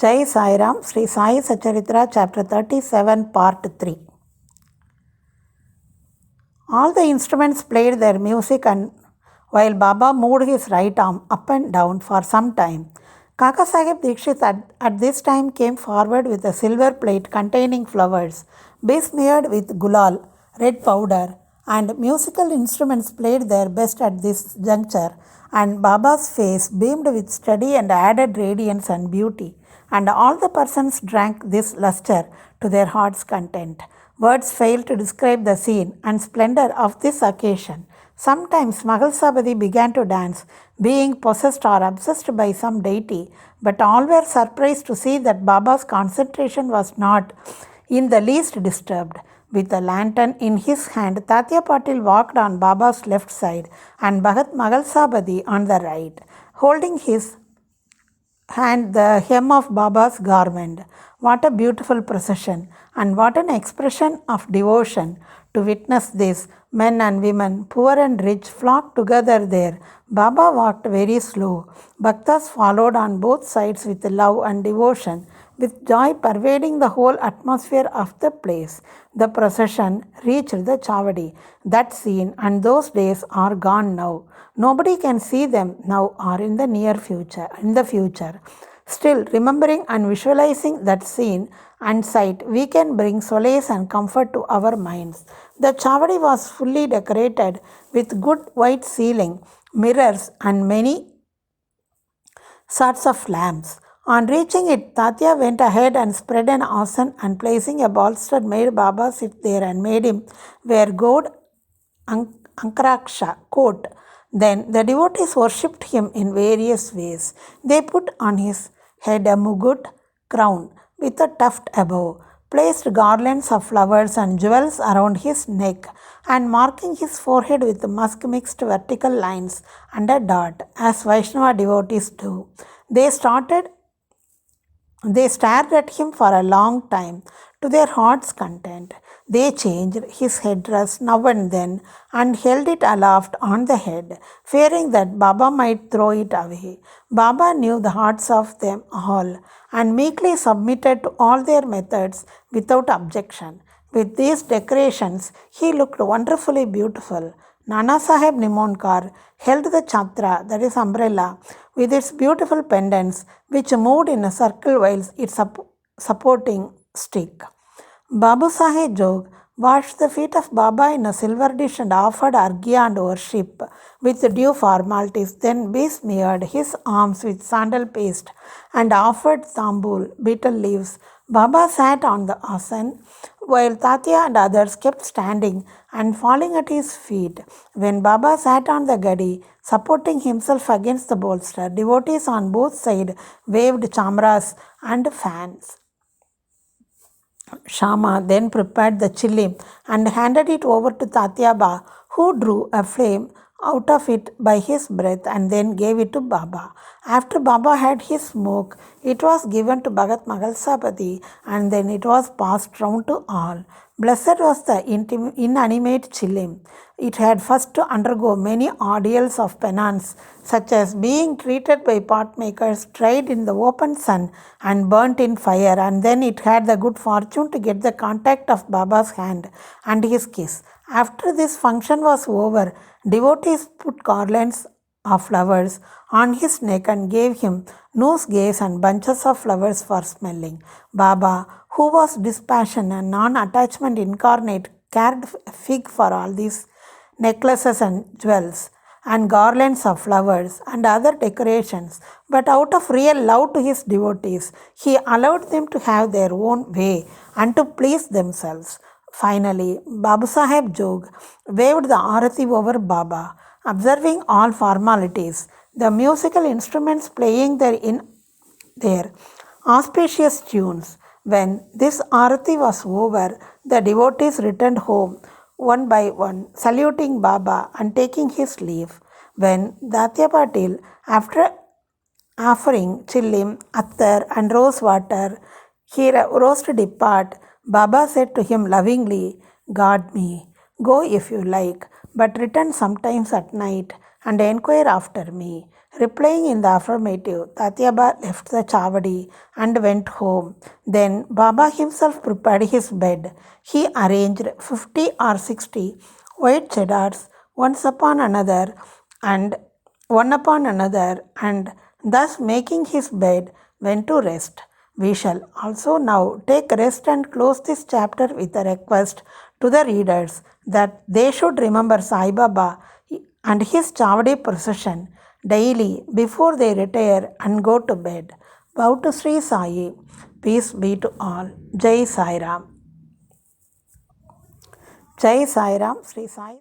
Jai Sairam, Sri Sai Satcharitra, Chapter 37, Part 3. All the instruments played their music, and while Baba moved his right arm up and down for some time. Kaka Sahib Dikshit at this time came forward with a silver plate containing flowers, besmeared with gulal, red powder, and musical instruments played their best at this juncture, and Baba's face beamed with steady and added radiance and beauty, and all the persons drank this lustre to their heart's content. Words fail to describe the scene and splendor of this occasion. Sometimes Mahalsabadi began to dance, being possessed or obsessed by some deity, but all were surprised to see that Baba's concentration was not in the least disturbed. With a lantern in his hand, Tatya Patil walked on Baba's left side and Bhagat Mahalsabadi on the right, holding his hand the hem of Baba's garment. What a beautiful procession, and what an expression of devotion! To witness this, men and women, poor and rich, flocked together there. Baba walked very slow. Bhaktas followed on both sides with love and devotion, with joy pervading the whole atmosphere of the place. The procession reached the Chavadi. That scene and those days are gone now. Nobody can see them now or in the near future. Still, remembering and visualizing that scene and sight, we can bring solace and comfort to our minds. The Chavadi was fully decorated with good white ceiling, mirrors, and many sorts of lamps. On reaching it, Tatya went ahead and spread an asan, and placing a bolster made Baba sit there and made him wear gold Ankaraksha coat. Then the devotees worshipped him in various ways. They put on his head a mugut crown with a tuft above, placed garlands of flowers and jewels around his neck, and marking his forehead with musk mixed vertical lines and a dot, as Vaishnava devotees do. They stared at him for a long time, to their heart's content. They changed his headdress now and then and held it aloft on the head, fearing that Baba might throw it away. Baba knew the hearts of them all and meekly submitted to all their methods without objection. With these decorations, he looked wonderfully beautiful. Nana Sahib Nimonkar held the chhatra, that is umbrella, with its beautiful pendants, which moved in a circle while it supporting stick. Babu Sahib Jog washed the feet of Baba in a silver dish and offered arghya and worship with due formalities, then besmeared his arms with sandal paste and offered tambul, betel leaves. Baba sat on the asan, while Tatya and others kept standing and falling at his feet. When Baba sat on the gadi, supporting himself against the bolster, devotees on both sides waved chamras and fans. Shama then prepared the chilli and handed it over to Tatyaba, who drew a flame out of it by his breath and then gave it to Baba. After Baba had his smoke, it was given to Bhagat Mahalsabadi, and then it was passed round to all. Blessed was the inanimate chillim. It had first to undergo many ordeals of penance, such as being treated by pot makers, dried in the open sun, and burnt in fire, and then it had the good fortune to get the contact of Baba's hand and his kiss. After this function was over, devotees put garlands of flowers on his neck and gave him nosegays and bunches of flowers for smelling. Baba, who was dispassion and non-attachment incarnate, cared a fig for all these necklaces and jewels and garlands of flowers and other decorations, but out of real love to his devotees, he allowed them to have their own way and to please themselves. Finally, Babu Sahib Jog waved the arati over Baba, observing all formalities, the musical instruments playing their auspicious tunes. When this arati was over, the devotees returned home one by one, saluting Baba and taking his leave. When Tatya Patil, after offering chillim, attar and rose water, he rose to depart, Baba said to him lovingly, "Guard me, go if you like, but return sometimes at night and inquire after me." Replying in the affirmative, Tatyaba left the chavadi and went home. Then Baba himself prepared his bed. He arranged 50 or 60 white cheddars and one upon another, and thus making his bed, went to rest. We shall also now take rest and close this chapter with a request to the readers that they should remember Sai Baba and his chavadi procession daily before they retire and go to bed. Bow to Sri Sai. Peace be to all. Jai Sairam. Jai Sairam. Sri Sai.